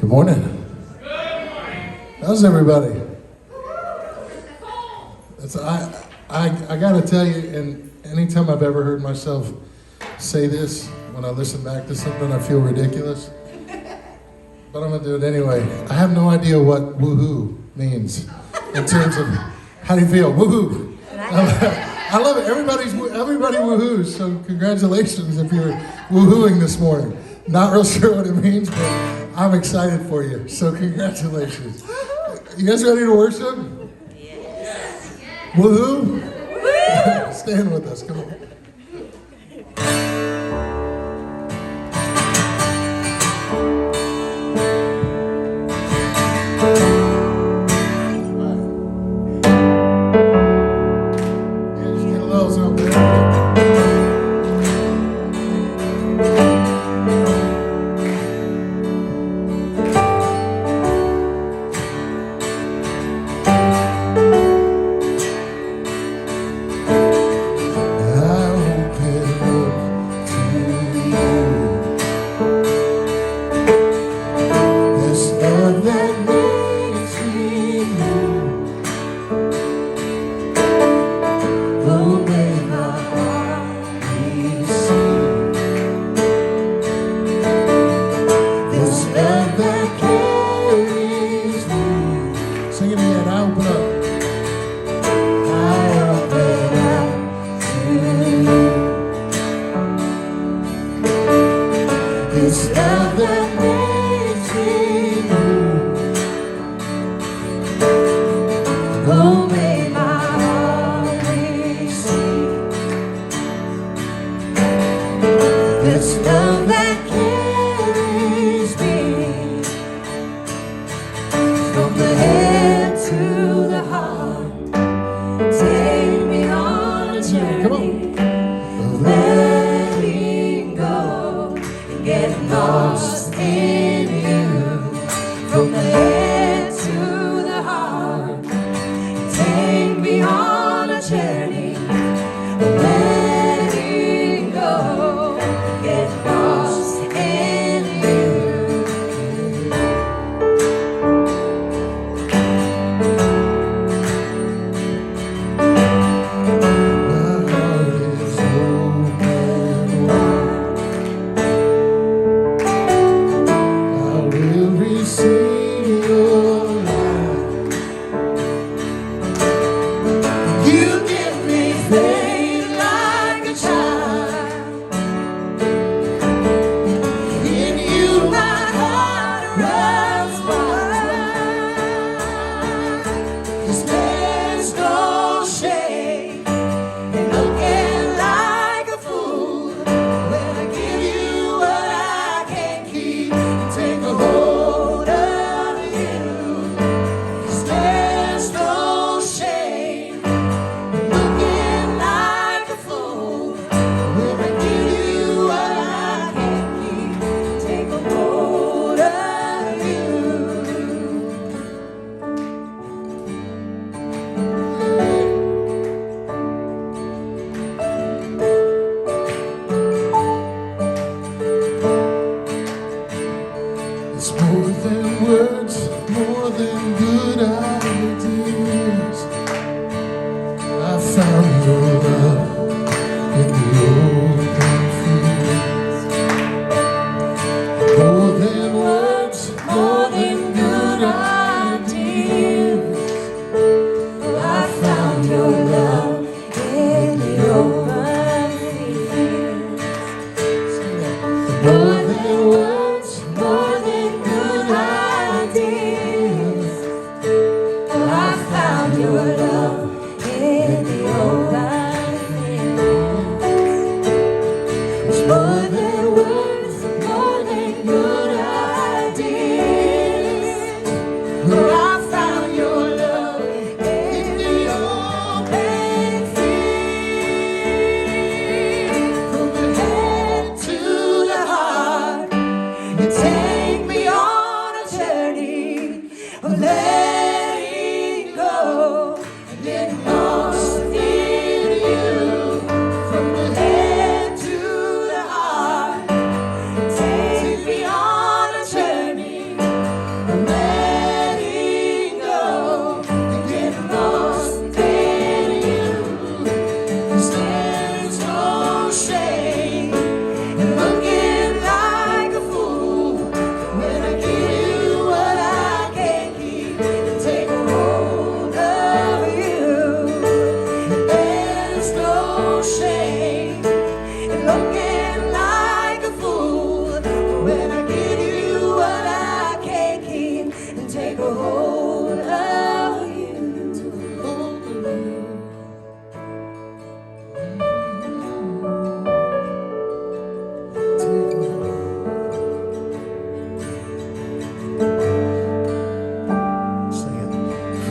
Good morning. How's everybody? I got to tell you, and anytime I've ever heard myself say this, when I listen back to something, I feel ridiculous. But I'm going to do it anyway. I have no idea what woohoo means in terms of how do you feel? Woohoo! I love it. Everybody woohoos, so congratulations if you're woohooing this morning. Not real sure what it means, but I'm excited for you, so congratulations. You guys ready to worship? Yes. Woohoo! Stand with us, come on.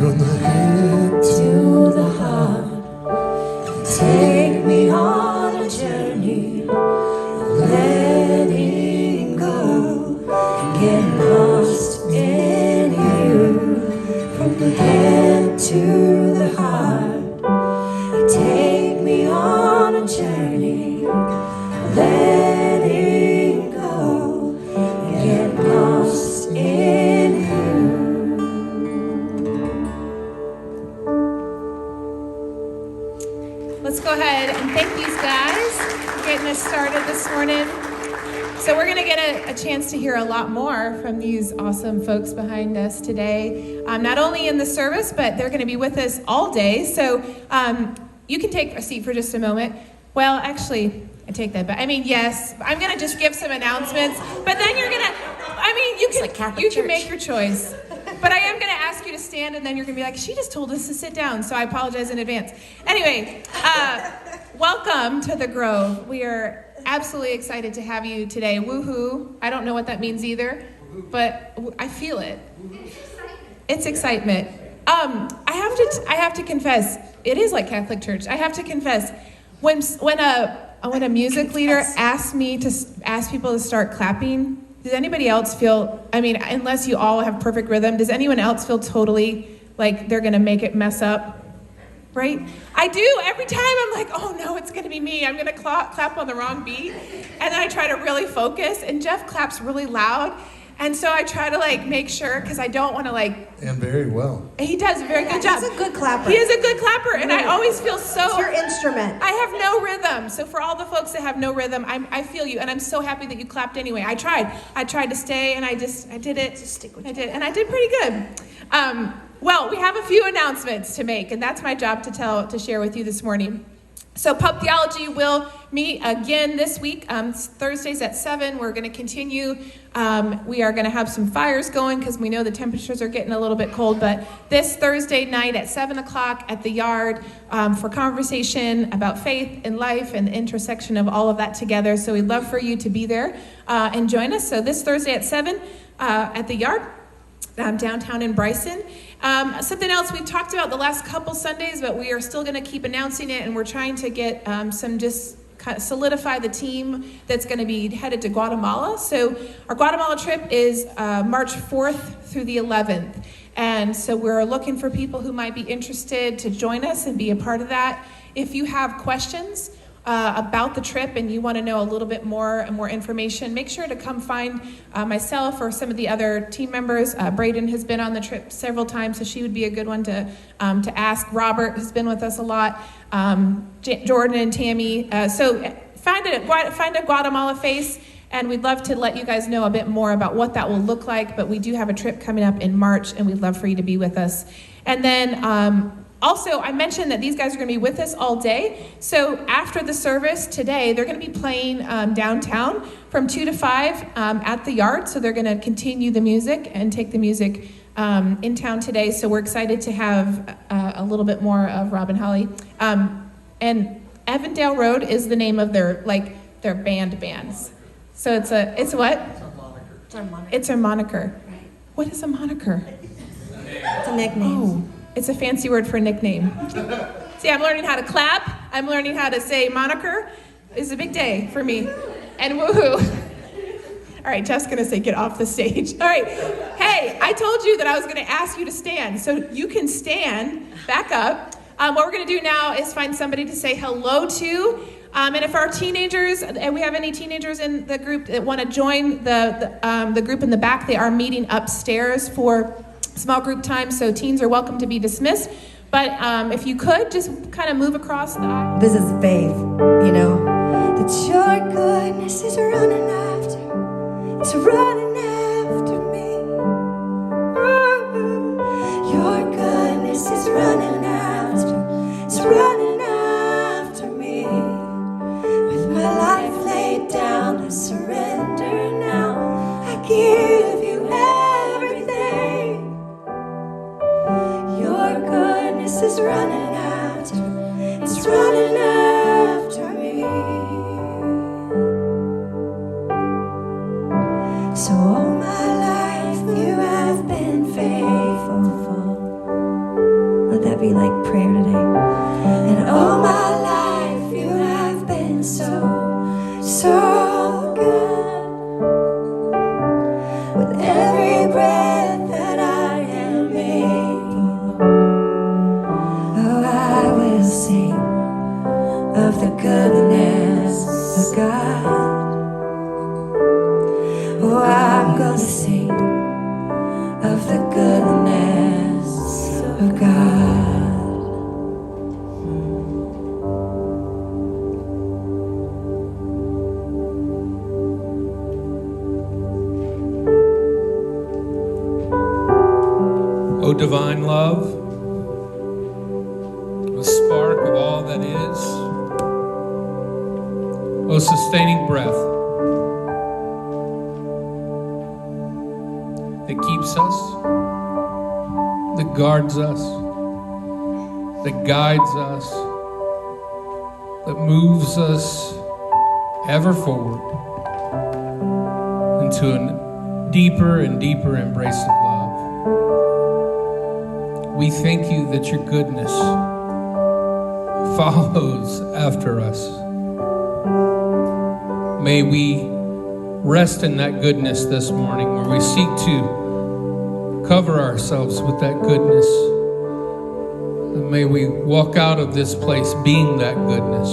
from the head to the heart. Take me on a journey, letting go and get lost in you. From the head to the heart, take me on a journey, letting go and get lost in you. Let's go ahead and thank these guys for getting us started this morning. So we're going to get a chance to hear a lot more from these awesome folks behind us today. Not only in the service, but they're going to be with us all day. So you can take a seat for just a moment. Well, actually, I take that back. I mean, yes, I'm going to just give some announcements, but then you're going to, you can make your choice. But I am going to ask you to stand, and then you're going to be like, she just told us to sit down, so I apologize in advance. Anyway, welcome to the Grove. We are absolutely excited to have you today. Woohoo. I don't know what that means either, but I feel it. It's excitement. I have to confess, it is like Catholic Church. I have to confess, when a music leader asks me to ask people to start clapping, does anybody else feel, I mean, unless you all have perfect rhythm, does anyone else feel totally like they're going to make it mess up? Right? I do. Every time I'm like, oh no, it's going to be me. I'm going to clap on the wrong beat. And then I try to really focus, and Jeff claps really loud. And so I try to make sure, because I don't want to And very well. He does a very good job. He's a good clapper. He is a good clapper, and I always feel so... It's your instrument. I have no rhythm. So for all the folks that have no rhythm, I feel you, and I'm so happy that you clapped anyway. I tried to stay, and I did it. Just stick with I did, and I did pretty good. Well, we have a few announcements to make, and that's my job to share with you this morning. So Pub Theology will meet again this week, Thursdays at 7. We're going to continue. We are going to have some fires going because we know the temperatures are getting a little bit cold. But this Thursday night at 7 o'clock at the Yard for conversation about faith and life and the intersection of all of that together. So we'd love for you to be there and join us. So this Thursday at 7 at the Yard. Downtown in Bryson. Something else we've talked about the last couple Sundays, but we are still going to keep announcing it, and we're trying to get just kind of solidify the team that's going to be headed to Guatemala. So our Guatemala trip is March 4th through the 11th. And so we're looking for people who might be interested to join us and be a part of that. If you have questions about the trip and you want to know a little bit more information, make sure to come find myself or some of the other team members. Braden has been on the trip several times, so she would be a good one to ask. Robert has been with us a lot. Jordan and Tammy. So find a Guatemala face, and we'd love to let you guys know a bit more about what that will look like. But we do have a trip coming up in March, and we'd love for you to be with us. And then also, I mentioned that these guys are going to be with us all day. So after the service today, they're going to be playing downtown from 2 to 5 at the Yard. So they're going to continue the music and take the music in town today. So we're excited to have a little bit more of Rob and Holli. And Evandale Road is the name of their bands. So it's what? It's our moniker. It's a moniker. Right. What is a moniker? It's a nickname. Oh. It's a fancy word for a nickname. See, I'm learning how to clap. I'm learning how to say moniker. It's a big day for me. And woohoo. All right, Jeff's going to say get off the stage. All right. Hey, I told you that I was going to ask you to stand. So you can stand back up. What we're going to do now is find somebody to say hello to. And if our teenagers, and we have any teenagers in the group that want to join the group in the back, they are meeting upstairs for small group time, so teens are welcome to be dismissed. But if you could, just kind of move across the aisle. This is faith, that your goodness is running after, it's running after me. Your goodness is running after, it's running after me. With my life laid down, I surrender now. I give you everything. Your goodness is running after, it's running after me. So all my life you have been faithful. be like prayer today. And all my life you have been so, so good. With every breath that I am able, oh, I will sing of the goodness of God. Oh, I'm gonna sing of the goodness of God. O divine love, the spark of all that is, O sustaining breath that keeps us, that guards us, that guides us, that moves us ever forward into a deeper and deeper embrace of love. We thank you that your goodness follows after us. May we rest in that goodness this morning, where we seek to cover ourselves with that goodness. And may we walk out of this place being that goodness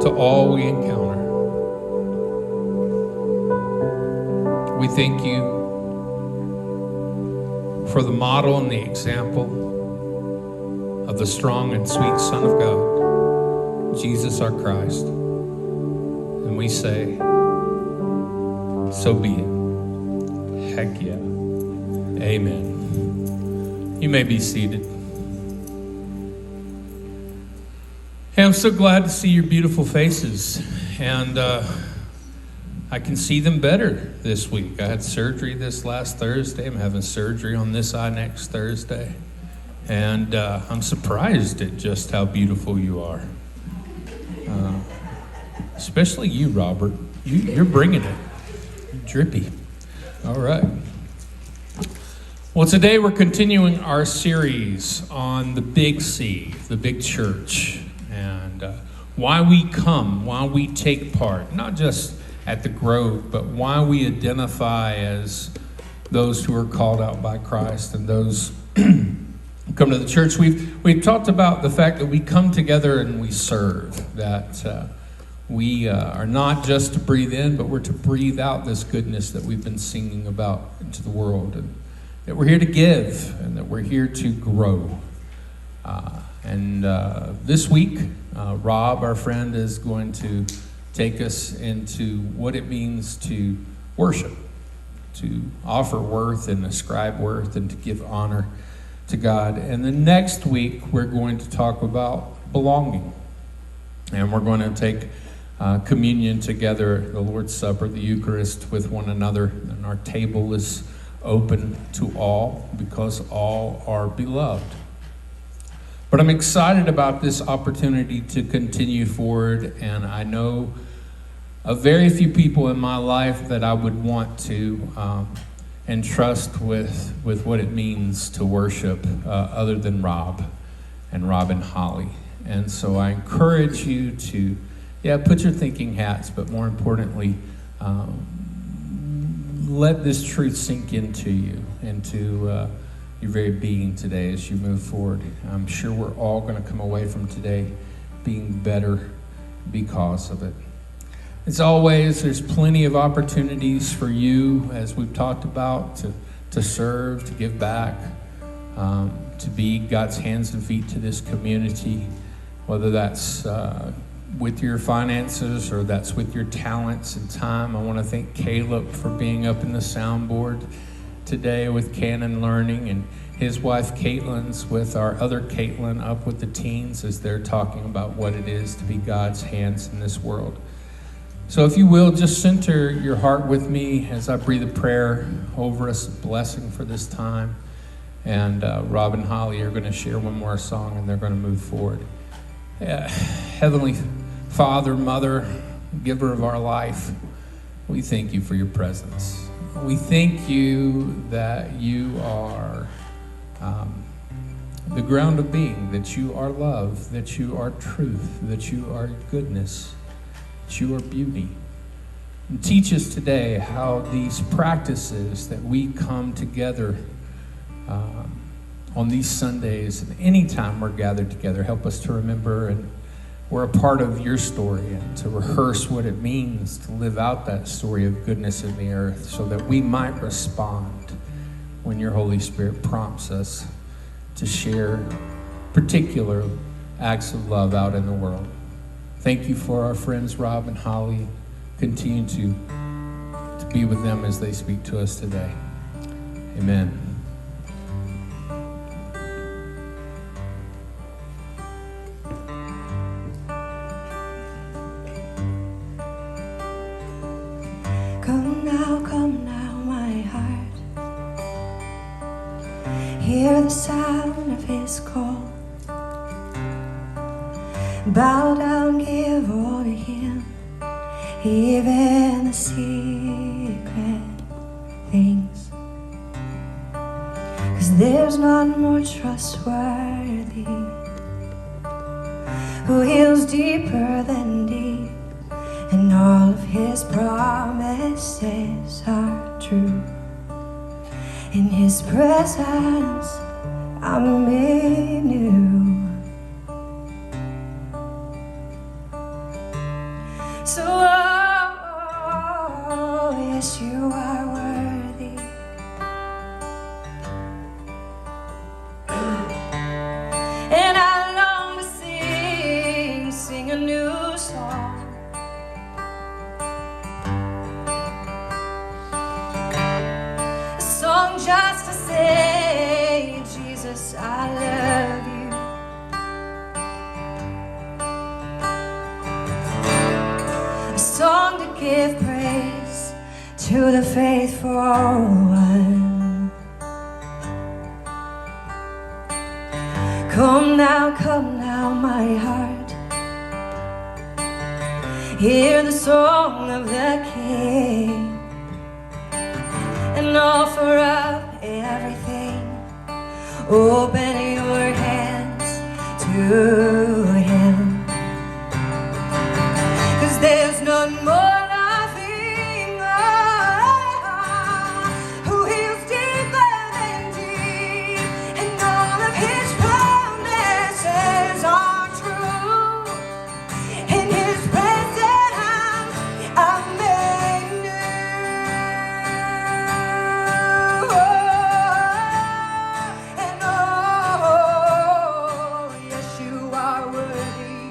to all we encounter. We thank you for the model and the example of the strong and sweet Son of God, Jesus our Christ. And we say, so be it. Heck yeah. Amen. You may be seated. Hey, I'm so glad to see your beautiful faces. And I can see them better this week. I had surgery this last Thursday. I'm having surgery on this eye next Thursday. And I'm surprised at just how beautiful you are. Especially you, Robert. You're bringing it. Drippy. All right. Well, today we're continuing our series on the Big C, the big church, and why we come, why we take part, not just at the Grove, but why we identify as those who are called out by Christ and those who come to the church. We've talked about the fact that we come together and we serve, that we are not just to breathe in, but we're to breathe out this goodness that we've been singing about into the world, and that we're here to give, and that we're here to grow. This week, Rob, our friend, is going to take us into what it means to worship, to offer worth and ascribe worth and to give honor to God. And the next week, we're going to talk about belonging. And we're going to take communion together, the Lord's Supper, the Eucharist with one another. And our table is open to all because all are beloved. But I'm excited about this opportunity to continue forward, and I know of very few people in my life that I would want to entrust with what it means to worship other than Rob and Holli. And so I encourage you to, put your thinking hats, but more importantly, let this truth sink into you, into your very being today as you move forward. I'm sure we're all going to come away from today being better because of it. As always, there's plenty of opportunities for you, as we've talked about, to serve, to give back, to be God's hands and feet to this community, whether that's with your finances or that's with your talents and time. I want to thank Caleb for being up in the soundboard today with Canon Learning, and his wife Caitlin's with our other Caitlin up with the teens as they're talking about what it is to be God's hands in this world. So if you will, just center your heart with me as I breathe a prayer over us, a blessing for this time. And Rob and Holli are going to share one more song, and they're going to move forward. Heavenly Father, Mother, giver of our life, we thank you for your presence. We thank you that you are the ground of being, that you are love, that you are truth, that you are goodness, that you are beauty. And teach us today how these practices that we come together on these Sundays and anytime we're gathered together, help us to remember and we're a part of your story and to rehearse what it means to live out that story of goodness in the earth so that we might respond when your Holy Spirit prompts us to share particular acts of love out in the world. Thank you for our friends Rob and Holly. Continue to be with them as they speak to us today. Amen. Come now, my heart. Hear the sound of his call. Bow down, give all to him, even the secret things. 'Cause there's none more trustworthy, who heals deeper than deep, and all of his promises are true. In his presence I'm made new. So yes, you are worthy. And I long to sing a new song. A song just to say, Jesus, I love you. A song to give praise to the faithful one. Come now, my heart. Hear the song of the King and offer up everything. Open your hands to him. 'Cause there's none more loving, who heals deeper than deep, and all of his promises are true. In his presence I'm made new. And oh, yes, you are worthy.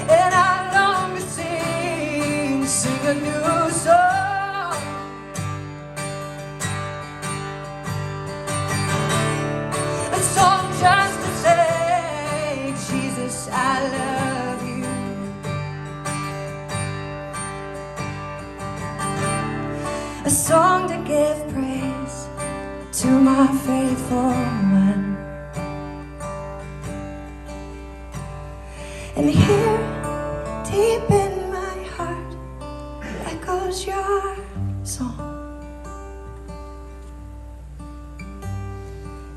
And I long to sing a new song. A song just to say, Jesus, I love you. A song to give praise to my faithful one. And here, deep in my heart, echoes your song.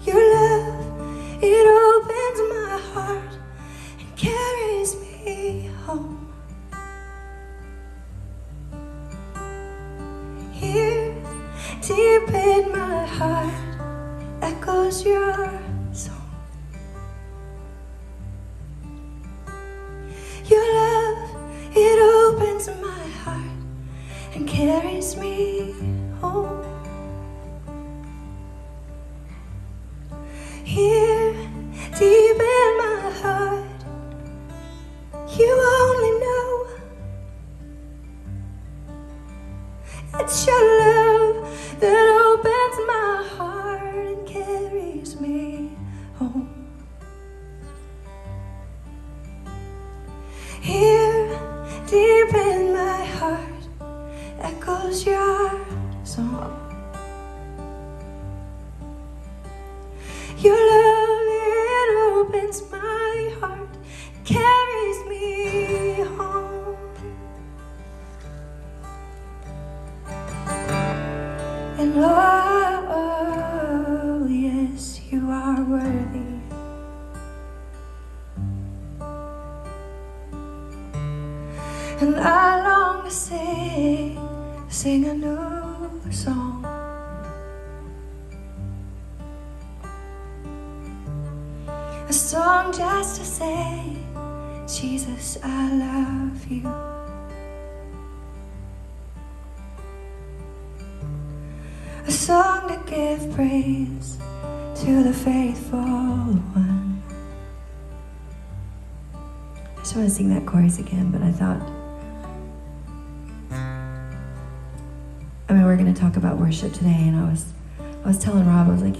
Your love, it opens my heart and carries me home. Here, deep in my heart, echoes your song. Your love, it opens my heart and carries me home. Here, deep in my heart, you only know it's your love that opens my heart and carries me home. Here, deep in my heart, echoes your song. Your love, it opens my heart, carries me home. And oh, And I long to sing a new song. A song just to say, Jesus, I love you. A song to give praise to the faithful one. I just want to sing that chorus again, but I thought, we're going to talk about worship today, and I was telling Rob, I was like,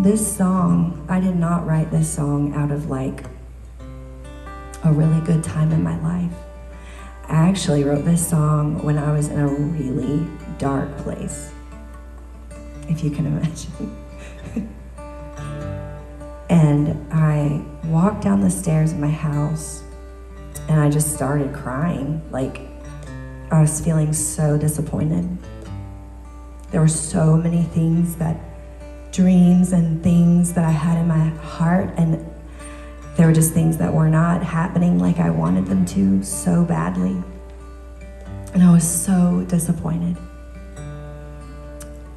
this song, I did not write this song out of like a really good time in my life. I actually wrote this song when I was in a really dark place, if you can imagine. And I walked down the stairs of my house and I just started crying. Like, I was feeling so disappointed. There were so many dreams and things that I had in my heart, and there were just things that were not happening like I wanted them to so badly. And I was so disappointed.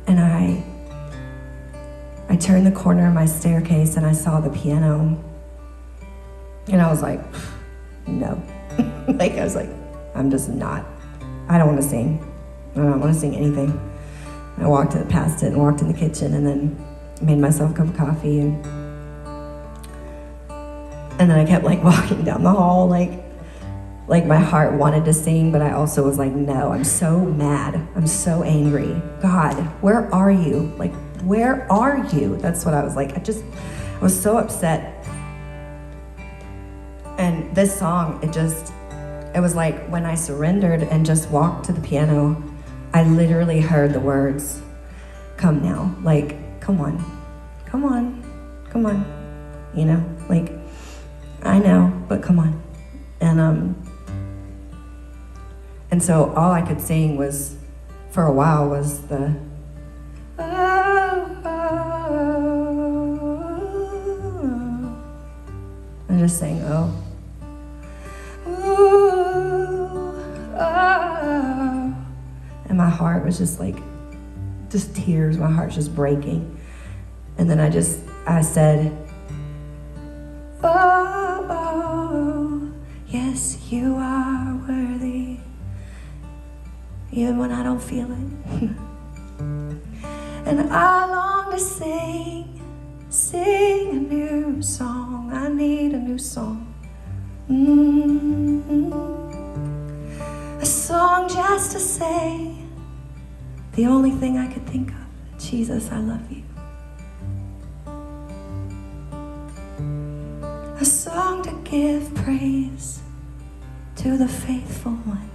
And I turned the corner of my staircase and I saw the piano. And I was like, no. I was like, I don't want to sing. I don't want to sing anything. I walked past it and walked in the kitchen and then made myself a cup of coffee. And then I kept walking down the hall, like my heart wanted to sing, but I also was like, no, I'm so mad. I'm so angry. God, where are you? Where are you? That's what I was like. I was so upset. And this song, it was like when I surrendered and just walked to the piano, I literally heard the words, come now. Come on, come on, come on. I know, but come on. And so all I could sing for a while was the, I just sang, oh. And my heart was just tears. My heart's just breaking. And then I said, oh, yes, you are worthy, even when I don't feel it. And I long to sing a new song. I need a new song. A song just to say the only thing I could think of, Jesus, I love you. A song to give praise to the faithful one.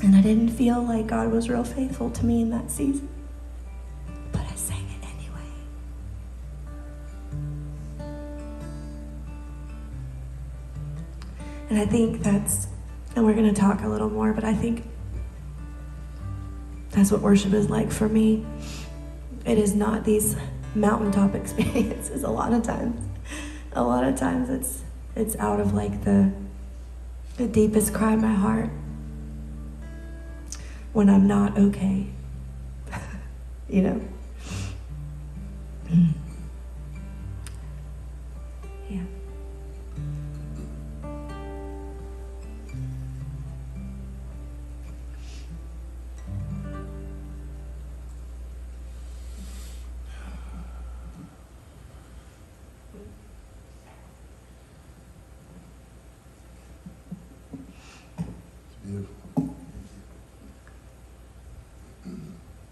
And I didn't feel like God was real faithful to me in that season, but I sang it anyway. And I think and we're going to talk a little more, but I think that's what worship is like for me. It is not these mountaintop experiences a lot of times. A lot of times it's out of the deepest cry of my heart when I'm not okay. Yeah. Beautiful.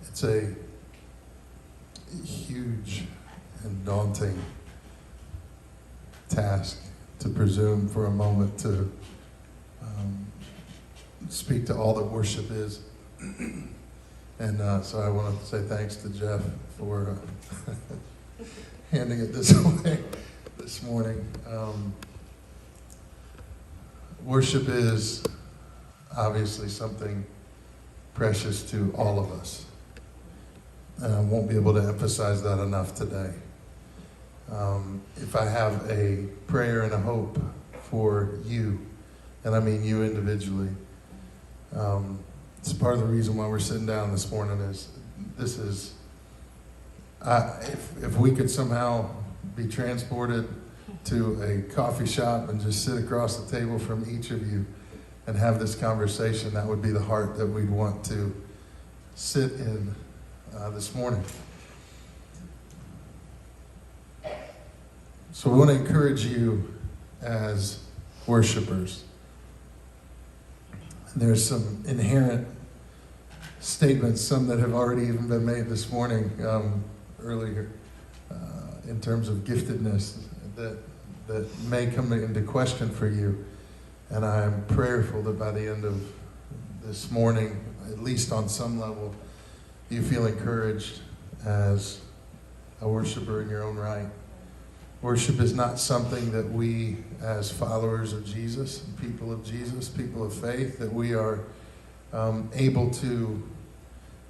It's a huge and daunting task to presume for a moment to speak to all that worship is. And so I want to say thanks to Jeff for handing it this way this morning. Worship is obviously something precious to all of us. And I won't be able to emphasize that enough today. If I have a prayer and a hope for you, and I mean you individually, it's part of the reason why we're sitting down this morning if we could somehow be transported to a coffee shop and just sit across the table from each of you and have this conversation, that would be the heart that we'd want to sit in this morning. So we want to encourage you as worshipers. There's some inherent statements, some that have already even been made this morning, earlier, in terms of giftedness that may come into question for you. And I am prayerful that by the end of this morning, at least on some level, you feel encouraged as a worshiper in your own right. Worship is not something that we, as followers of Jesus, people of faith, that we are able to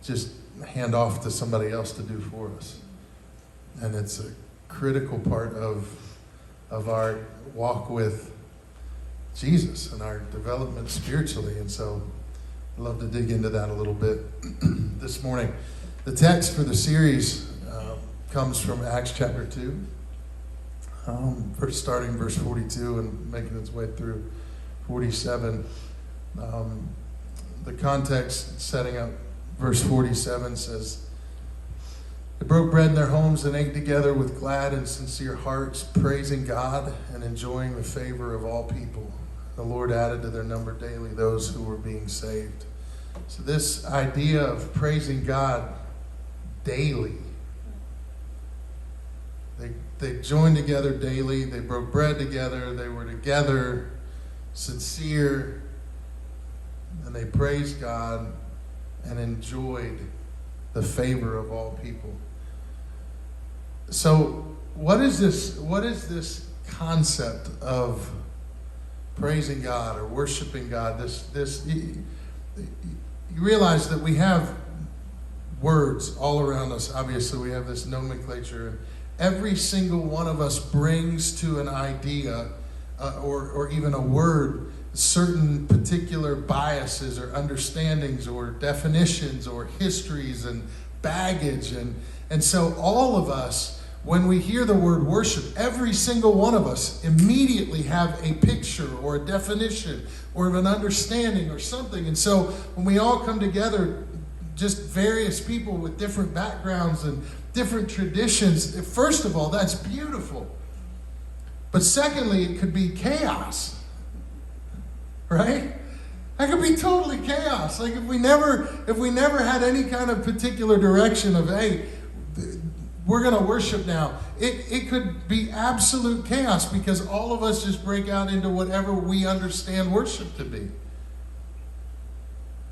just hand off to somebody else to do for us. And it's a critical part of our walk with Jesus and our development spiritually. And so I'd love to dig into that a little bit this morning. The text for the series comes from Acts chapter 2. Starting verse 42 and making its way through 47. The context setting up verse 47 says, "They broke bread in their homes and ate together with glad and sincere hearts, praising God and enjoying the favor of all people. The Lord added to their number daily those who were being saved." So this idea of praising God daily, they joined together daily, they broke bread together, they were together, sincere, and they praised God and enjoyed the favor of all people. So what is this concept of praising God or worshiping God? You realize that we have words all around us. Obviously, we have this nomenclature. Every single one of us brings to an idea or even a word certain particular biases or understandings or definitions or histories and baggage. And so all of us, when we hear the word worship, every single one of us immediately have a picture or a definition or an understanding or something. And so when we all come together, just various people with different backgrounds and different traditions, first of all, that's beautiful. But secondly, it could be chaos, right? That could be totally chaos. Like if we never had any kind of particular direction of, hey, we're going to worship now, it could be absolute chaos because all of us just break out into whatever we understand worship to be.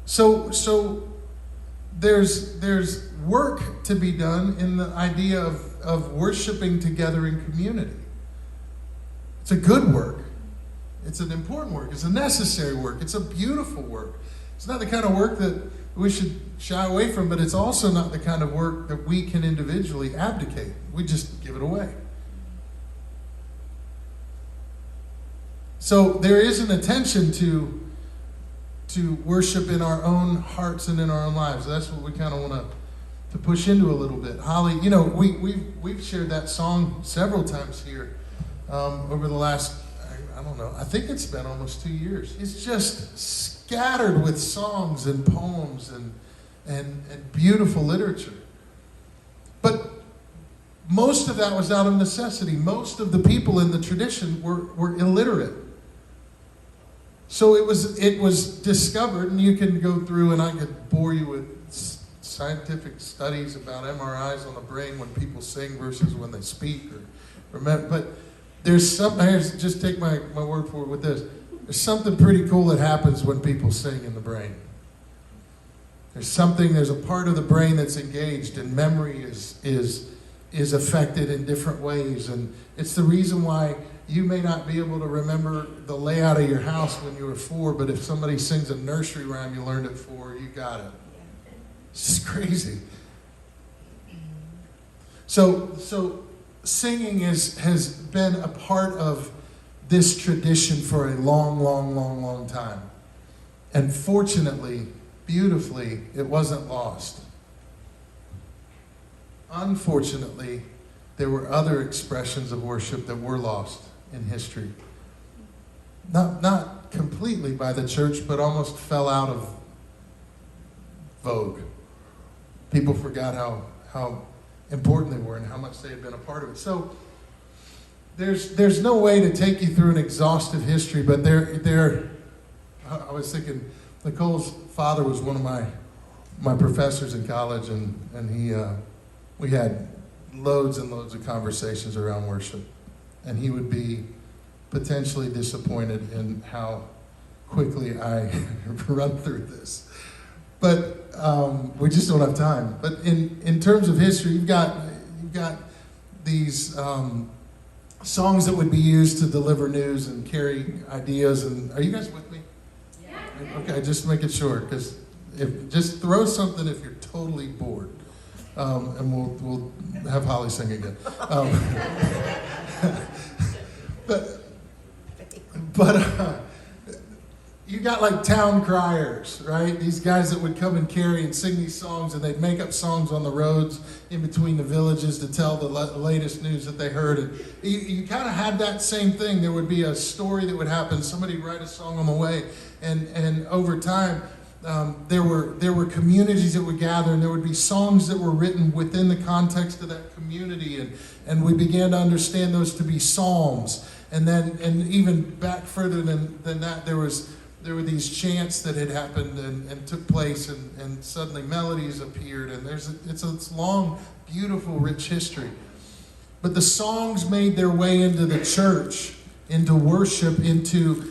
So there's work to be done in the idea of worshiping together in community. It's a good work. It's an important work. It's a necessary work. It's a beautiful work. It's not the kind of work that we should shy away from, but it's also not the kind of work that we can individually abdicate. We just give it away. So there is an attention to worship in our own hearts and in our own lives. That's what we kind of want to push into a little bit. Holly, we've shared that song several times here over the last, I don't know, I think it's been almost 2 years. It's just scattered with songs and poems and beautiful literature. But most of that was out of necessity. Most of the people in the tradition were illiterate. So it was discovered, and you can go through, and I could bore you with scientific studies about MRIs on the brain when people sing versus when they speak or remember. But there's something, just take my word for it with this. There's something pretty cool that happens when people sing in the brain. There's a part of the brain that's engaged, and memory is affected in different ways. And it's the reason why you may not be able to remember the layout of your house when you were 4, but if somebody sings a nursery rhyme you learned at 4, you got it. It's just crazy. So singing has been a part of this tradition for a long time. And fortunately, beautifully, it wasn't lost. Unfortunately, there were other expressions of worship that were lost in history. Not completely by the church, but almost fell out of vogue. People forgot how important they were and how much they had been a part of it. So there's no way to take you through an exhaustive history, but I was thinking, Nicole's father was one of my professors in college, and we had loads and loads of conversations around worship, and he would be potentially disappointed in how quickly I run through this. But we just don't have time. But in terms of history, you've got these songs that would be used to deliver news and carry ideas. And are you guys with me? Yeah. Okay, just making sure, because just throw something if you're totally bored, and we'll have Holly sing again. But you got like town criers, right? These guys that would come and carry and sing these songs, and they'd make up songs on the roads in between the villages to tell the latest news that they heard. And you kind of had that same thing. There would be a story that would happen. Somebody would write a song on the way, and over time, there were communities that would gather, and there would be songs that were written within the context of that community, and we began to understand those to be psalms. And even back further than that, there were these chants that had happened and took place, and suddenly melodies appeared, and it's a long, beautiful, rich history. But the songs made their way into the church, into worship, into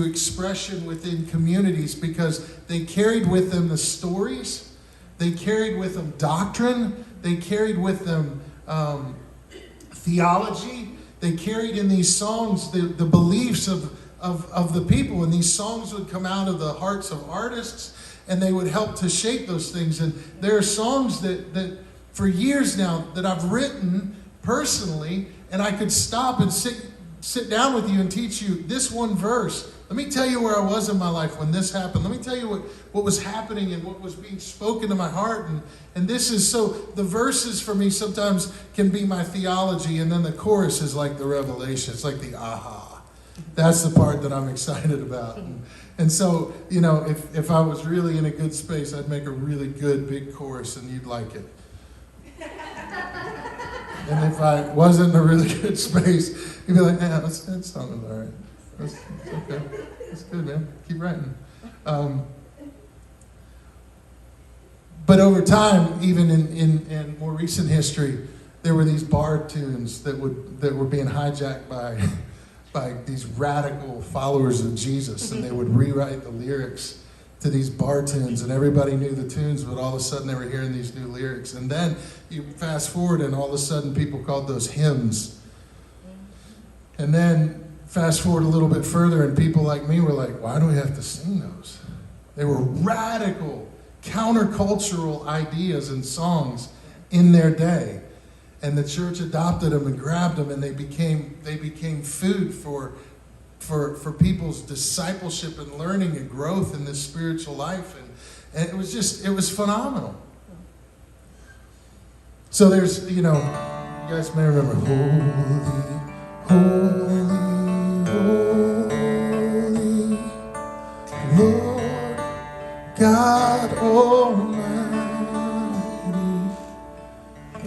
expression within communities, because they carried with them the stories, they carried with them doctrine, they carried with them theology. They carried in these songs the beliefs of the people, and these songs would come out of the hearts of artists, and they would help to shape those things. And there are songs that for years now that I've written personally, and I could stop and sit down with you and teach you this one verse. Let me tell you where I was in my life when this happened. Let me tell you what was happening and what was being spoken to my heart. And this is so, the verses for me sometimes can be my theology, and then the chorus is like the revelation. It's like the aha. That's the part that I'm excited about. And so, if I was really in a good space, I'd make a really good big chorus, and you'd like it. And if I wasn't in a really good space, you'd be like, "Yeah, that song is all right. It's okay. It's good, man. Keep writing." But over time, even in more recent history, there were these bar tunes that were being hijacked by these radical followers of Jesus, and they would rewrite the lyrics to these bar tunes, and everybody knew the tunes, but all of a sudden they were hearing these new lyrics. And then you fast forward, and all of a sudden people called those hymns. And then fast forward a little bit further, and people like me were like, why do we have to sing those? They were radical, countercultural ideas and songs in their day. And the church adopted them and grabbed them, and they became food for people's discipleship and learning and growth in this spiritual life. And it was phenomenal. So there's, you guys may remember, holy, holy, Lord God Almighty,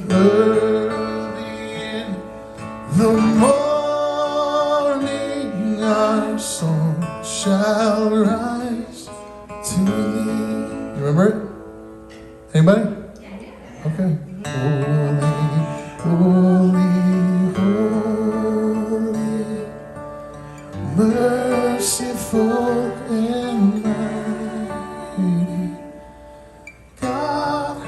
early in the morning our song shall rise to thee. You remember it? Anybody? Okay. Holy, holy, holy, merciful and mighty, God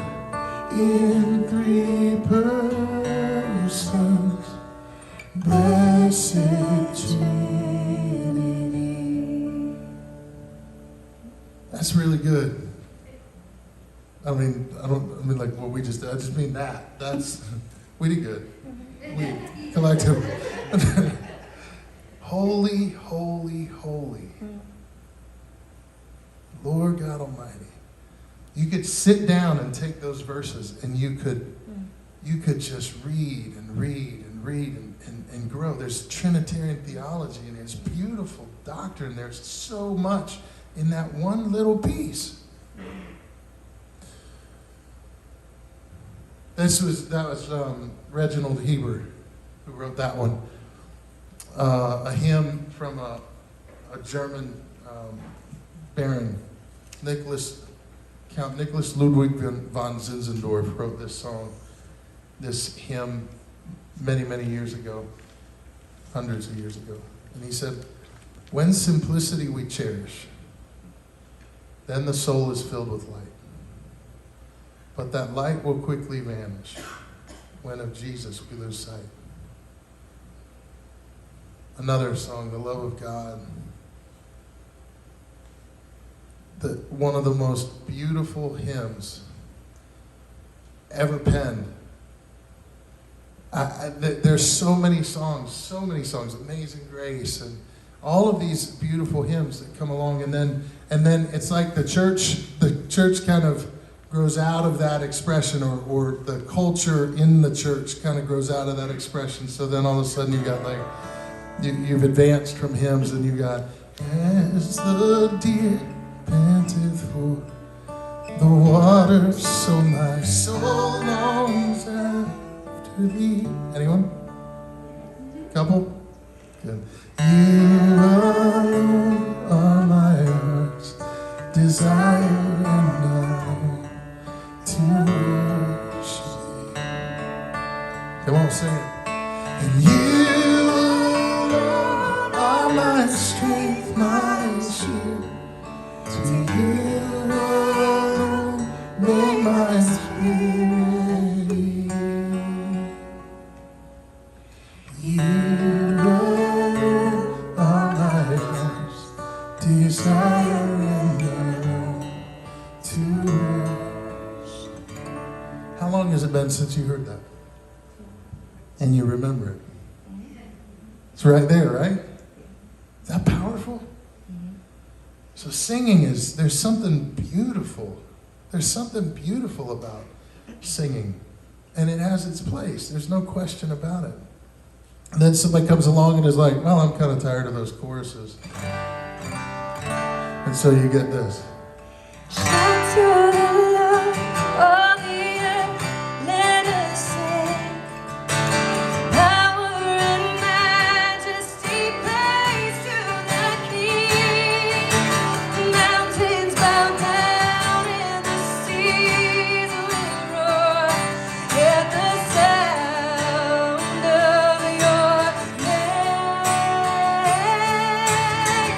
in three persons, blessed Trinity. That's really good. I mean like what we just did. I just mean that. We did good. We collective. Holy, holy, holy. Lord God Almighty. You could sit down and take those verses and you could just read and read and read and grow. There's Trinitarian theology and there's beautiful doctrine. There's so much in that one little piece. That was Reginald Heber who wrote that one. A hymn from a German baron, Count Nicholas Ludwig von Zinzendorf wrote this hymn many, many years ago, hundreds of years ago. And he said, when simplicity we cherish, then the soul is filled with light. But that light will quickly vanish when of Jesus we lose sight. Another song, The Love of God. One of the most beautiful hymns ever penned. There's so many songs, Amazing Grace, and all of these beautiful hymns that come along, and then it's like the church kind of grows out of that expression, or the culture in the church kind of grows out of that expression. So then all of a sudden you got like, you've advanced from hymns, and you got, as the deer panteth for the water, so my soul longs after thee. Anyone? Couple? Good. You alone are my heart's desire, and I to worship thee. Come on, sing it. And you alone are my strength, my shield. To you alone may my spirit yield. You alone are my heart's desire, and I long to worship. How long has it been since you heard that? And you remember it? It's right there, right? Is that powerful? So singing there's something beautiful. There's something beautiful about singing. And it has its place. There's no question about it. And then somebody comes along and is like, well, I'm kind of tired of those choruses. And so you get this. Shout to the Lord, all the earth, let us sing. Power and majesty, praise to the King. Mountains bow down and the seas will roar at the sound of your name.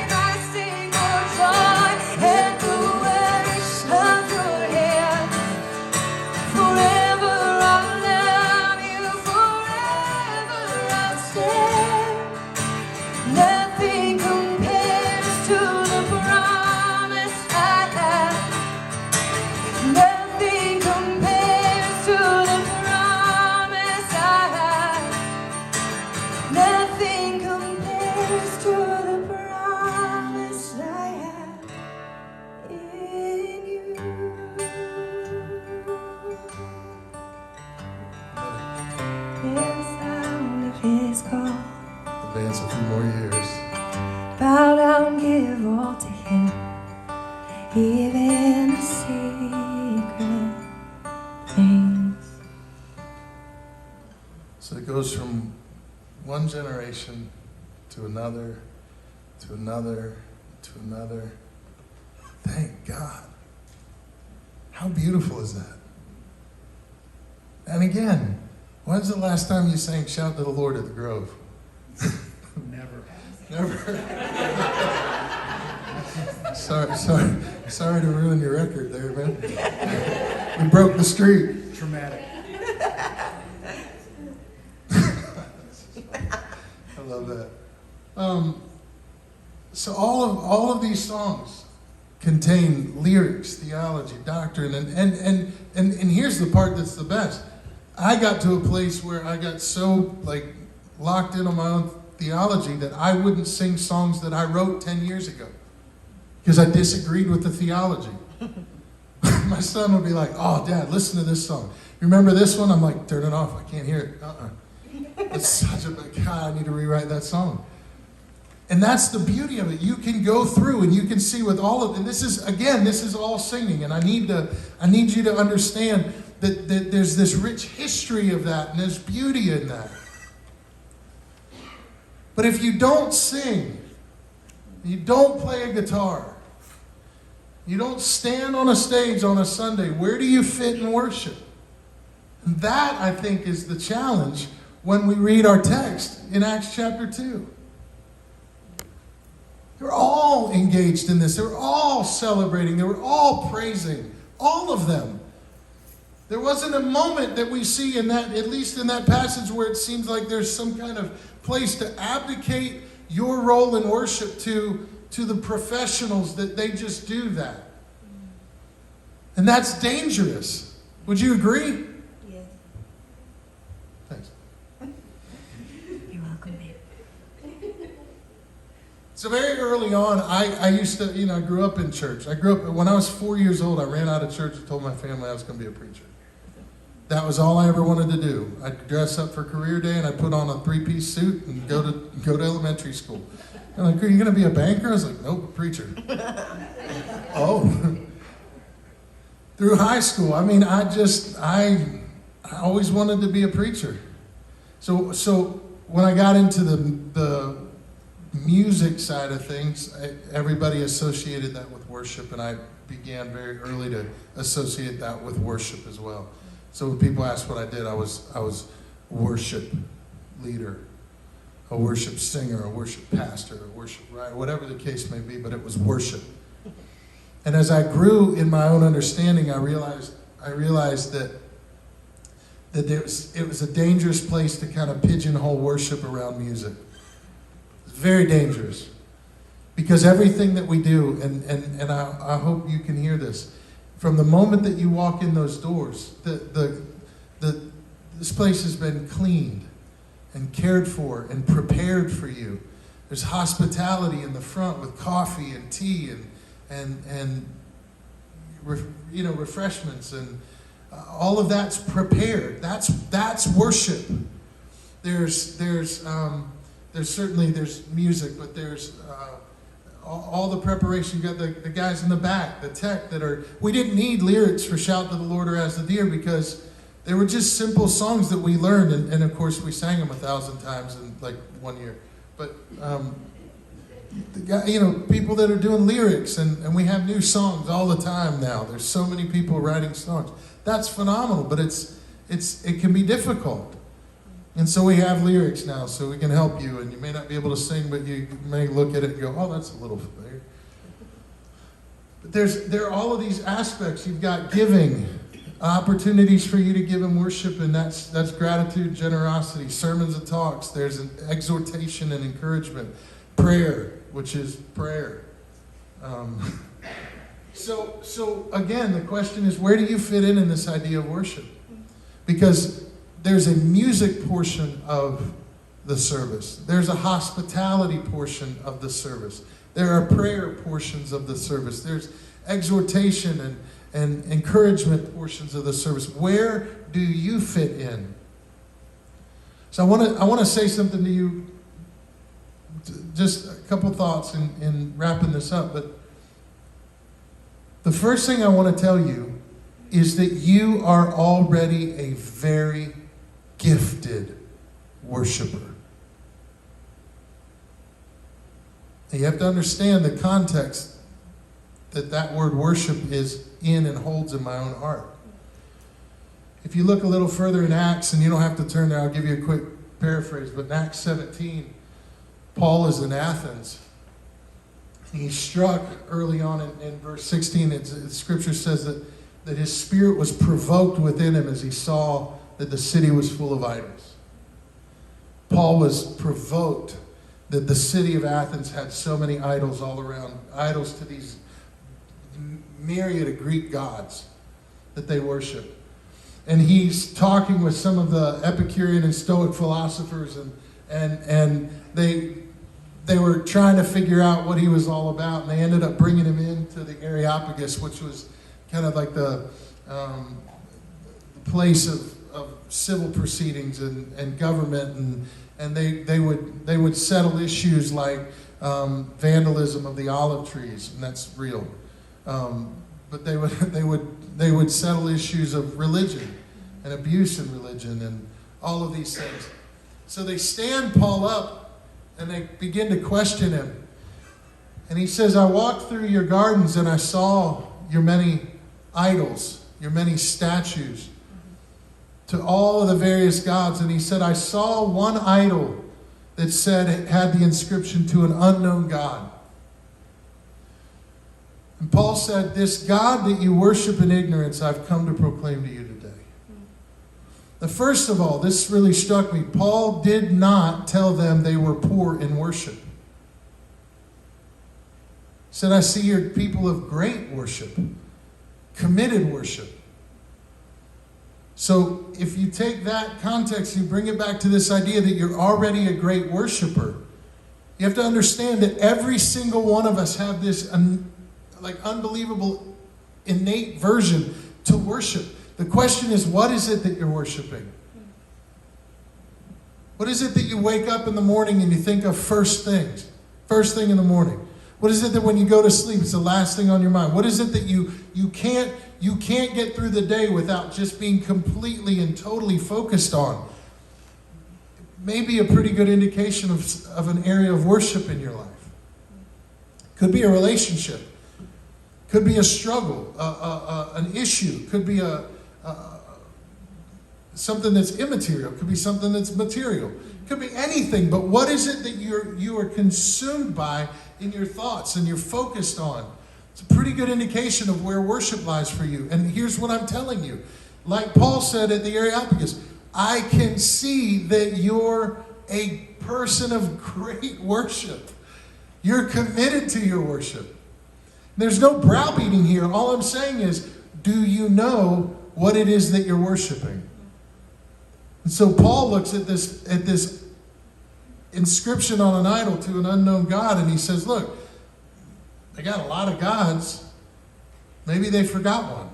I sing for joy at the works of your hands. Forever I'll love you, forever I'll stand. Nothing compares to the promise I have. Nothing compares to the promise I have. Nothing compares to the promise I have in you. Hear the sound of his call. Advance a few more years. Bow down, give all to him, even the secret things. So it goes from one generation to another, to another, to another. Thank God. How beautiful is that? And again, when's the last time you sang Shout to the Lord at the Grove? Never. Sorry to ruin your record there, man. We broke the streak. Traumatic. I love that. So all of these songs contain lyrics, theology, doctrine, and here's the part that's the best. I got to a place where I got so like locked in on my own theology that I wouldn't sing songs that I wrote 10 years ago because I disagreed with the theology. My son would be like, "Oh, Dad, listen to this song. You remember this one?" I'm like, "Turn it off. I can't hear it. It's such a big God. I need to rewrite that song." And that's the beauty of it. You can go through and you can see with all of, and this is all singing. And I need you to understand that there's this rich history of that and there's beauty in that. But if you don't sing, you don't play a guitar, you don't stand on a stage on a Sunday, where do you fit in worship? And that, I think, is the challenge when we read our text in Acts chapter 2. They're all engaged in this. They were all celebrating. They were all praising. All of them. There wasn't a moment that we see in that, at least in that passage, where it seems like there's some kind of place to abdicate your role in worship to the professionals, that they just do that. And that's dangerous. Would you agree? Yes. Thanks. You're welcome, babe. So very early on, I used to, I grew up in church. When I was 4 years old, I ran out of church and told my family I was going to be a preacher. That was all I ever wanted to do. I'd dress up for career day and I'd put on a 3-piece suit and go to elementary school. They're like, "Are you going to be a banker?" I was like, "Nope, a preacher." Oh. Through high school, I always wanted to be a preacher. So when I got into the music side of things, everybody associated that with worship, and I began very early to associate that with worship as well. So when people asked what I did, I was worship leader, a worship singer, a worship pastor, a worship writer, whatever the case may be, but it was worship. And as I grew in my own understanding, I realized that it was a dangerous place to kind of pigeonhole worship around music. It's very dangerous. Because everything that we do, and I hope you can hear this, from the moment that you walk in those doors, this place has been cleaned and cared for and prepared for you. There's hospitality in the front with coffee and tea and refreshments, and all of that's prepared. That's worship. There's certainly music, but there's all the preparation. You got the guys in the back, the tech we didn't need lyrics for "Shout to the Lord" or "As the Deer" because they were just simple songs that we learned, and of course we sang them 1,000 times in like 1 year. But people that are doing lyrics, and we have new songs all the time now. There's so many people writing songs. That's phenomenal, but it can be difficult. And so we have lyrics now, so we can help you. And you may not be able to sing, but you may look at it and go, "Oh, that's a little familiar." But there are all of these aspects. You've got giving, opportunities for you to give in worship, and that's gratitude, generosity, sermons and talks. There's an exhortation and encouragement, prayer, which is prayer. So again, the question is, where do you fit in this idea of worship? Because there's a music portion of the service. There's a hospitality portion of the service. There are prayer portions of the service. There's exhortation and encouragement portions of the service. Where do you fit in? So I want to say something to you, just a couple thoughts in wrapping this up. But the first thing I want to tell you is that you are already a very gifted worshiper. And you have to understand the context that word worship is in and holds in my own heart. If you look a little further in Acts, and you don't have to turn there, I'll give you a quick paraphrase, but in Acts 17, Paul is in Athens. He's struck early on in verse 16. Scripture says that his spirit was provoked within him as he saw that the city was full of idols. Paul was provoked that the city of Athens had so many idols all around, idols to these myriad of Greek gods that they worship. and he's talking with some of the Epicurean and Stoic philosophers, and they were trying to figure out what he was all about, and they ended up bringing him into the Areopagus, which was kind of like the place of civil proceedings and government, and they would settle issues like vandalism of the olive trees, and that's real. But they would settle issues of religion and abuse in religion and all of these things. So they stand Paul up and they begin to question him. And he says, I walked through your gardens and I saw your many idols, your many statues to all of the various gods. And he said, I saw one idol that had the inscription to an unknown God. And Paul said, this God that you worship in ignorance, I've come to proclaim to you today. Now, first of all, this really struck me. Paul did not tell them they were poor in worship. He said, I see you're people of great worship, committed worship. So if you take that context, you bring it back to this idea that you're already a great worshiper. You have to understand that every single one of us have this unbelievable innate version to worship. The question is, what is it that you're worshiping? What is it that you wake up in the morning and you think of first thing in the morning? What is it that when you go to sleep, it's the last thing on your mind? What is it that you can't get through the day without just being completely and totally focused on? Maybe a pretty good indication of an area of worship in your life. Could be a relationship. Could be a struggle, an issue. Could be something that's immaterial. Could be something that's material. Could be anything. But what is it that you are consumed by in your thoughts and you're focused on? It's a pretty good indication of where worship lies for you. And here's what I'm telling you. Like Paul said at the Areopagus, I can see that you're a person of great worship. You're committed to your worship. There's no browbeating here. All I'm saying is, do you know what it is that you're worshiping? And so Paul looks at this inscription on an idol to an unknown God, and he says, look, they got a lot of gods. Maybe they forgot one,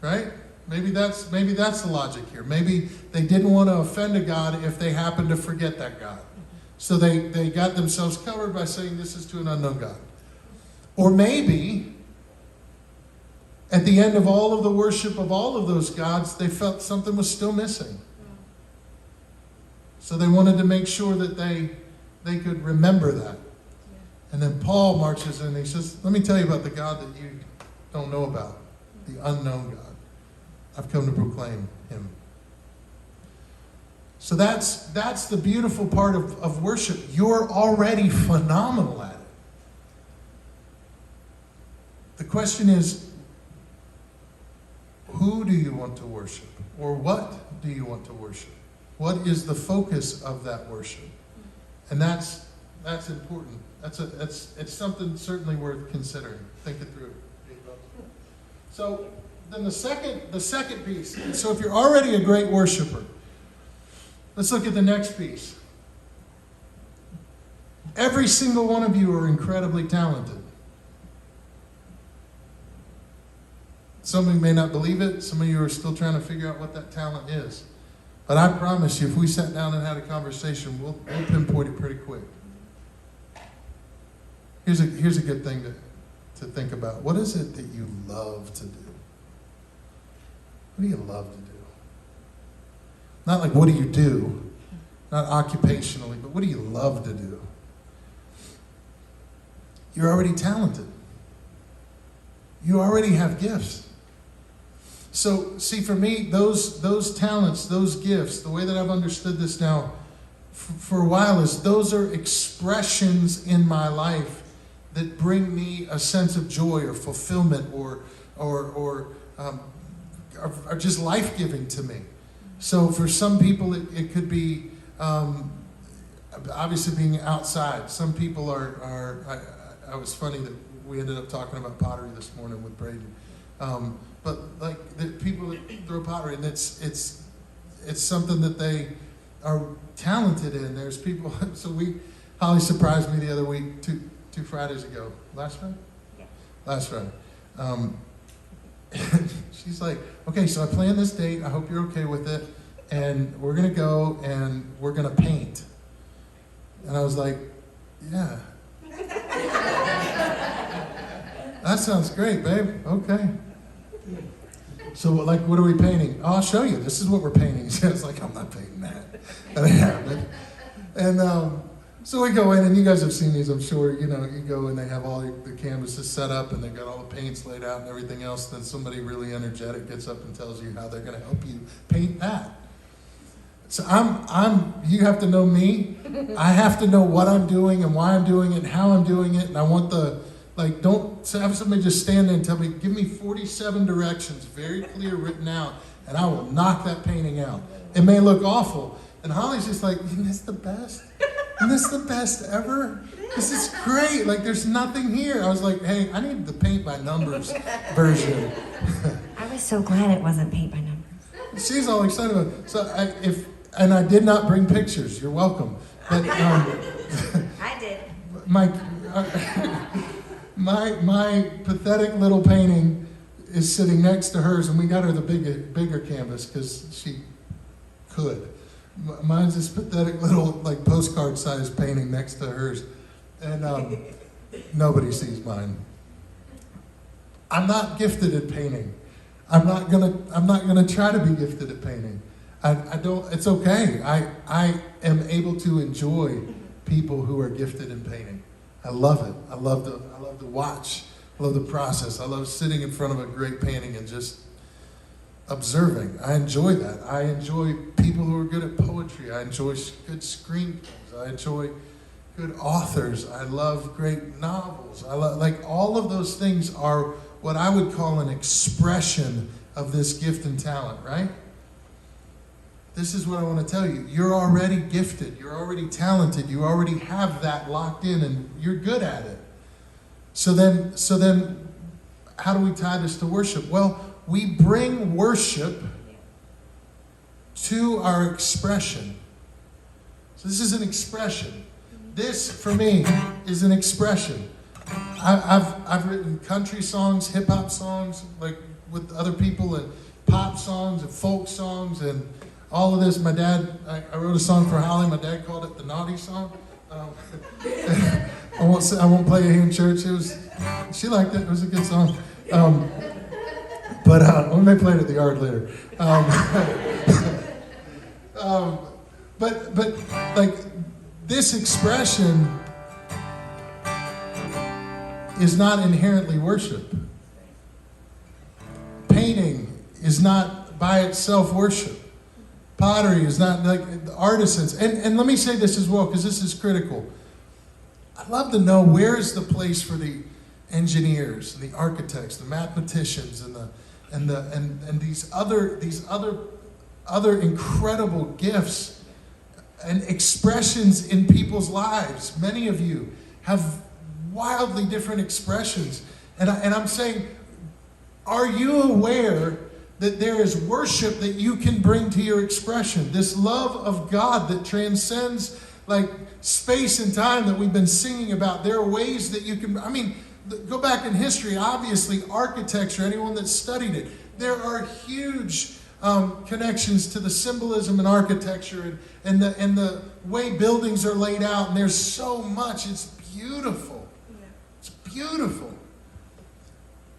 right? Maybe that's the logic here. Maybe they didn't want to offend a God if they happened to forget that God. So they got themselves covered by saying this is to an unknown God. Or maybe at the end of all of the worship of all of those gods, they felt something was still missing. So they wanted to make sure that they could remember that. And then Paul marches in and he says, let me tell you about the God that you don't know about, the unknown God. I've come to proclaim him. So that's the beautiful part of worship. You're already phenomenal at it. The question is, who do you want to worship? Or what do you want to worship? What is the focus of that worship? And that's important. It's something certainly worth considering. Think it through. So then the second piece. So if you're already a great worshiper, let's look at the next piece. Every single one of you are incredibly talented. Some of you may not believe it. Some of you are still trying to figure out what that talent is. But I promise you, if we sat down and had a conversation, we'll pinpoint it pretty quick. Here's a good thing to think about. What is it that you love to do? What do you love to do? Not like what do you do? Not occupationally, but what do you love to do? You're already talented. You already have gifts. So, see, for me, those talents, those gifts, the way that I've understood this now for a while is those are expressions in my life that bring me a sense of joy or fulfillment or are just life-giving to me. So for some people, it could be obviously being outside. Some people I was funny that we ended up talking about pottery this morning with Braden. but like the people that throw pottery, and it's something that they are talented in. There's people. So Holly surprised me the other week, two Fridays ago. Last Friday? Yeah. Last Friday. She's like, okay, so I planned this date. I hope you're okay with it. And we're going to go and we're going to paint. And I was like, yeah. That sounds great, babe. Okay. So, like, what are we painting? Oh, I'll show you. This is what we're painting. She was like, I'm not painting that. And I happened. And so we go in, and you guys have seen these, I'm sure. You know, you go and they have all the canvases set up, and they've got all the paints laid out and everything else. Then somebody really energetic gets up and tells you how they're going to help you paint that. So you have to know me. I have to know what I'm doing and why I'm doing it and how I'm doing it. And I want don't have somebody just stand there and tell me, give me 47 directions, very clear, written out, and I will knock that painting out. It may look awful. And Holly's just like, isn't this the best? Isn't this the best ever? This is great. Like, there's nothing here. I was like, hey, I need the paint by numbers version. I was so glad it wasn't paint by numbers. She's all excited about it. So I did not bring pictures. You're welcome. But I did. My pathetic little painting is sitting next to hers, and we got her the bigger canvas because she could. Mine's this pathetic little like postcard-sized painting next to hers, and nobody sees mine. I'm not gifted at painting. I'm not gonna try to be gifted at painting. I don't. It's okay. I am able to enjoy people who are gifted in painting. I love it. I love to watch. I love the process. I love sitting in front of a great painting and just observing. I enjoy that. I enjoy people who are good at poetry. I enjoy good screenplays. I enjoy good authors. I love great novels. I love, like, all of those things are what I would call an expression of this gift and talent, right? This is what I want to tell you. You're already gifted. You're already talented. You already have that locked in, and you're good at it. So then, how do we tie this to worship? Well, we bring worship to our expression. So this is an expression. This, for me, is an expression. I've written country songs, hip hop songs, like with other people, and pop songs and folk songs and all of this. My dad, I wrote a song for Holly. My dad called it the naughty song. I won't play it here in church. She liked it. It was a good song. But we may play it at the yard later. But like this expression is not inherently worship. Painting is not by itself worship. Pottery is not, like, the artisans. And let me say this as well, because this is critical. I'd love to know, where is the place for the engineers and the architects, the mathematicians, and these other incredible gifts and expressions in people's lives. Many of you have wildly different expressions. And I'm saying, are you aware that there is worship that you can bring to your expression? This love of God that transcends like space and time that we've been singing about. There are ways that you can, go back in history, obviously architecture, anyone that's studied it, there are huge connections to the symbolism in architecture and the way buildings are laid out, and there's so much. It's beautiful. It's beautiful.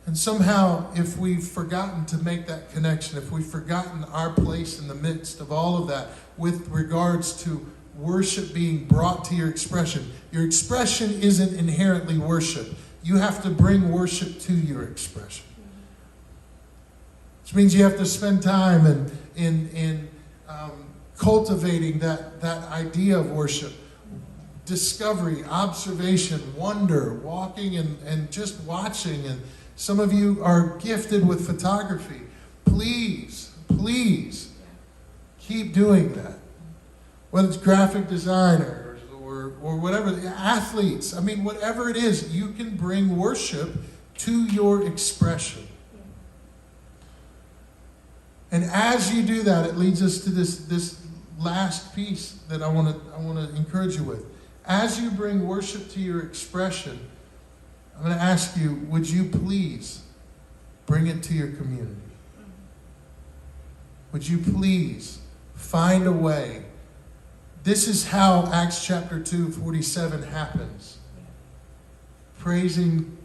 And somehow, if we've forgotten to make that connection, if we've forgotten our place in the midst of all of that with regards to worship being brought to your expression isn't inherently worship. You have to bring worship to your expression. Which means you have to spend time in cultivating that idea of worship. Discovery, observation, wonder, walking and just watching. And some of you are gifted with photography. Please keep doing that. Whether it's graphic designers or whatever, athletes, whatever it is, you can bring worship to your expression. And as you do that, it leads us to this last piece that I want to encourage you with. As you bring worship to your expression, I'm going to ask you, would you please bring it to your community? Would you please find a way? This is how Acts chapter 2:47 happens. Praising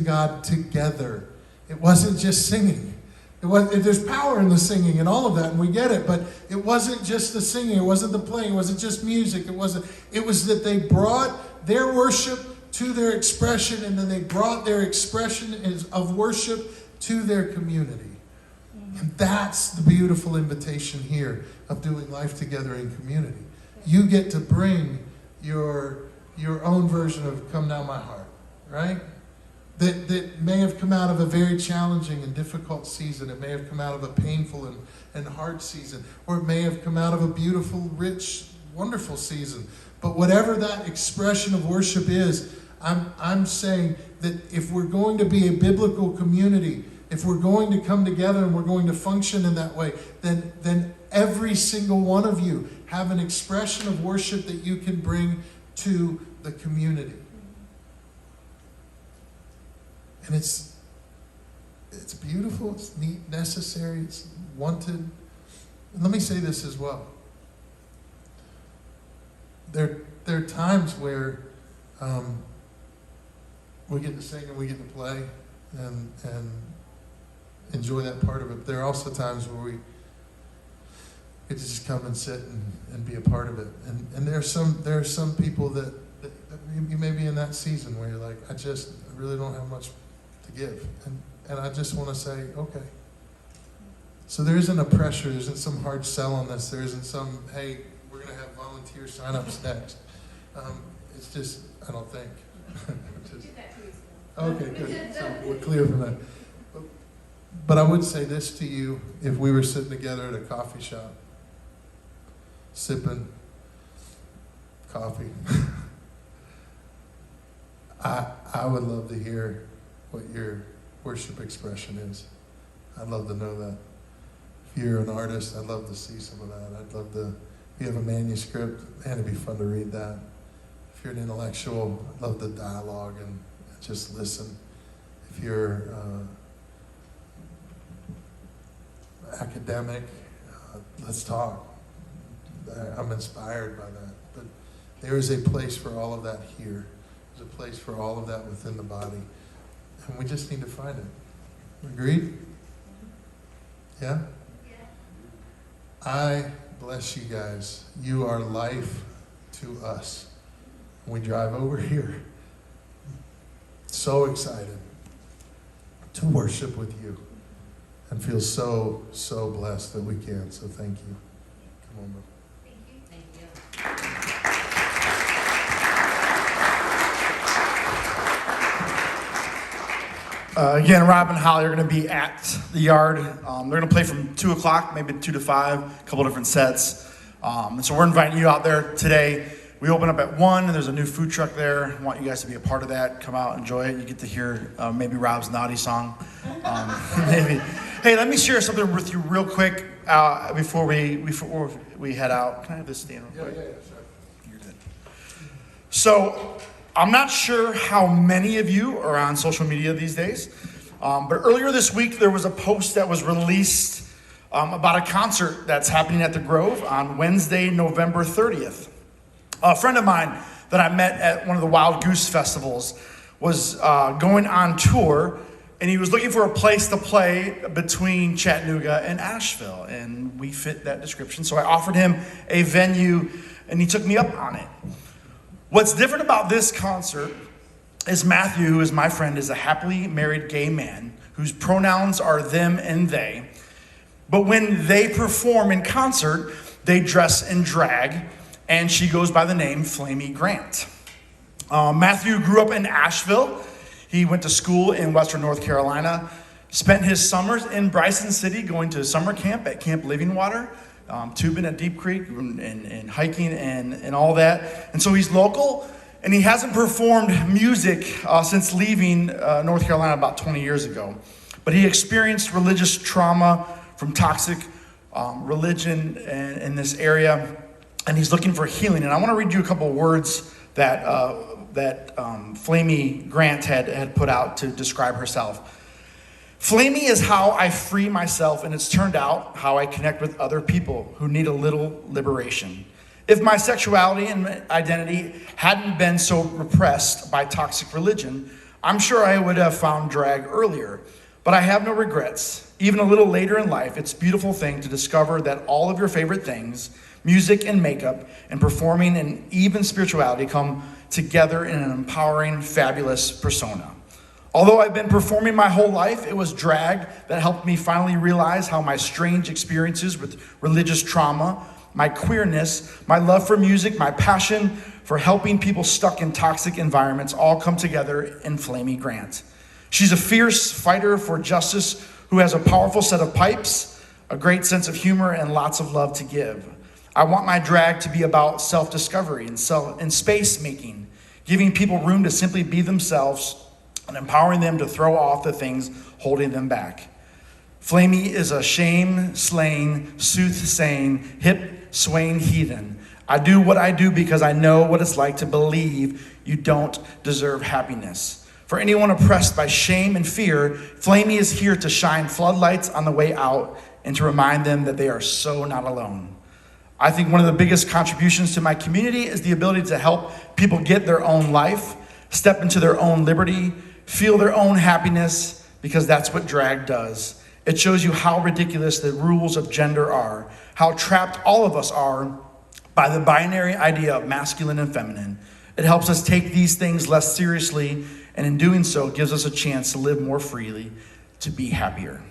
God together. It wasn't just singing. There's power in the singing and all of that, and we get it, but it wasn't just the singing, it wasn't the playing, it wasn't just music, it was that they brought their worship to their expression, and then they brought their expression of worship to their community. And that's the beautiful invitation here of doing life together in community. You get to bring your own version of Come Now My Heart, right? That may have come out of a very challenging and difficult season. It may have come out of a painful and hard season. Or it may have come out of a beautiful, rich, wonderful season. But whatever that expression of worship is, I'm saying that if we're going to be a biblical community, if we're going to come together and we're going to function in that way, then every single one of you have an expression of worship that you can bring to the community. And it's beautiful, it's neat, necessary, it's wanted. And let me say this as well. There are times where we get to sing and we get to play and enjoy that part of it. But there are also times where we get to just come and sit and be a part of it. And there are some people that you may be in that season where you're like, I really don't have much to give. And I just want to say, okay. So there isn't a pressure, there isn't some hard sell on this, there isn't some, hey, we're going to have volunteer sign-ups next. It's just, I don't think. Okay, good. So we're clear from that. But I would say this to you, if we were sitting together at a coffee shop, sipping coffee, I would love to hear what your worship expression is. I'd love to know that. If you're an artist, I'd love to see some of that. I'd love to, if you have a manuscript, man, it'd be fun to read that. If you're an intellectual, I'd love the dialogue and just listen. If you're academic, let's talk. I'm inspired by that. But there is a place for all of that here. There's a place for all of that within the body. And we just need to find it. Agreed? Yeah? I bless you guys. You are life to us. We drive over here. So excited to worship with you and feel so, so blessed that we can. So thank you. Come on, bro. Thank you. Again, Rob and Holli are going to be at the yard. They're going to play from 2 o'clock, maybe 2 to 5, a couple different sets. And so we're inviting you out there today. We open up at 1, and there's a new food truck there. I want you guys to be a part of that. Come out, enjoy it. You get to hear maybe Rob's naughty song. Maybe. Hey, let me share something with you real quick before we head out. Can I have this stand real quick? Yeah, sure. You're good. So, I'm not sure how many of you are on social media these days, but earlier this week there was a post that was released about a concert that's happening at the Grove on Wednesday, November 30th. A friend of mine that I met at one of the Wild Goose festivals was going on tour, and he was looking for a place to play between Chattanooga and Asheville, and we fit that description. So I offered him a venue, and he took me up on it. What's different about this concert is Matthew, who is my friend, is a happily married gay man whose pronouns are them and they. But when they perform in concert, they dress in drag, and she goes by the name Flamey Grant. Matthew grew up in Asheville. He went to school in Western North Carolina, spent his summers in Bryson City going to summer camp at Camp Living Water, tubing at Deep Creek and hiking and all that. And so he's local, and he hasn't performed music since leaving North Carolina about 20 years ago. But he experienced religious trauma from toxic religion in this area, and he's looking for healing. And I want to read you a couple words that Flamey Grant had put out to describe herself. Flamey is how I free myself, and it's turned out how I connect with other people who need a little liberation. If my sexuality and identity hadn't been so repressed by toxic religion, I'm sure I would have found drag earlier. But I have no regrets. Even a little later in life, it's a beautiful thing to discover that all of your favorite things, music and makeup and performing and even spirituality, come together in an empowering, fabulous persona. Although I've been performing my whole life, it was drag that helped me finally realize how my strange experiences with religious trauma, my queerness, my love for music, my passion for helping people stuck in toxic environments all come together in Flamey Grant. She's a fierce fighter for justice who has a powerful set of pipes, a great sense of humor, and lots of love to give. I want my drag to be about self-discovery and space making, giving people room to simply be themselves and empowering them to throw off the things holding them back. Flamey is a shame-slaying, soothsaying, hip-swaying heathen. I do what I do because I know what it's like to believe you don't deserve happiness. For anyone oppressed by shame and fear, Flamey is here to shine floodlights on the way out and to remind them that they are so not alone. I think one of the biggest contributions to my community is the ability to help people get their own life, step into their own liberty, feel their own happiness, because that's what drag does. It shows you how ridiculous the rules of gender are, how trapped all of us are by the binary idea of masculine and feminine. It helps us take these things less seriously, and in doing so, gives us a chance to live more freely, to be happier.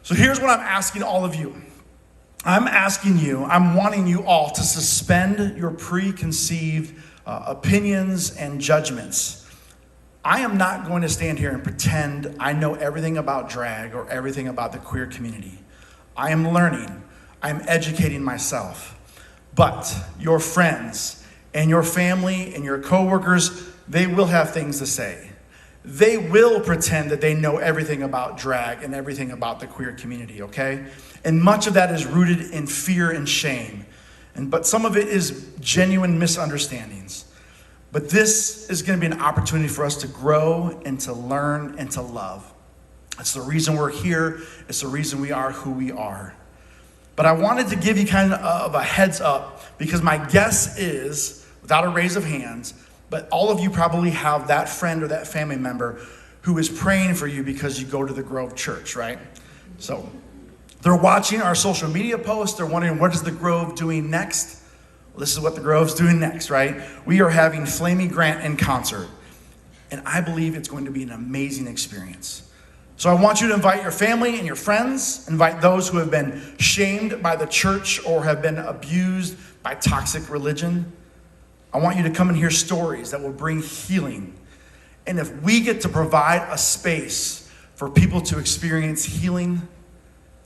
So here's what I'm asking all of you. I'm wanting you all to suspend your preconceived opinions and judgments. I am not going to stand here and pretend I know everything about drag or everything about the queer community. I am learning. I'm educating myself. But your friends and your family and your coworkers, they will have things to say. They will pretend that they know everything about drag and everything about the queer community, okay? And much of that is rooted in fear and shame. But some of it is genuine misunderstandings. But this is going to be an opportunity for us to grow and to learn and to love. It's the reason we're here. It's the reason we are who we are. But I wanted to give you kind of a heads up, because my guess is, without a raise of hands, but all of you probably have that friend or that family member who is praying for you because you go to the Grove Church, right? So they're watching our social media posts. They're wondering, what is the Grove doing next? Well, this is what the Grove's doing next, right? We are having Flamey Grant in concert. And I believe it's going to be an amazing experience. So I want you to invite your family and your friends, invite those who have been shamed by the church or have been abused by toxic religion. I want you to come and hear stories that will bring healing. And if we get to provide a space for people to experience healing,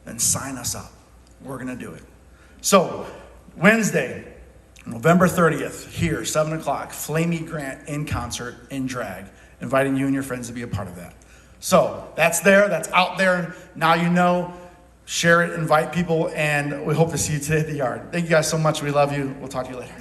then sign us up. We're going to do it. So Wednesday, November 30th, here, 7 o'clock, Flamey Grant in concert in drag, inviting you and your friends to be a part of that. So that's there, that's out there. Now you know. Share it, invite people, and we hope to see you today at the yard. Thank you guys so much. We love you. We'll talk to you later.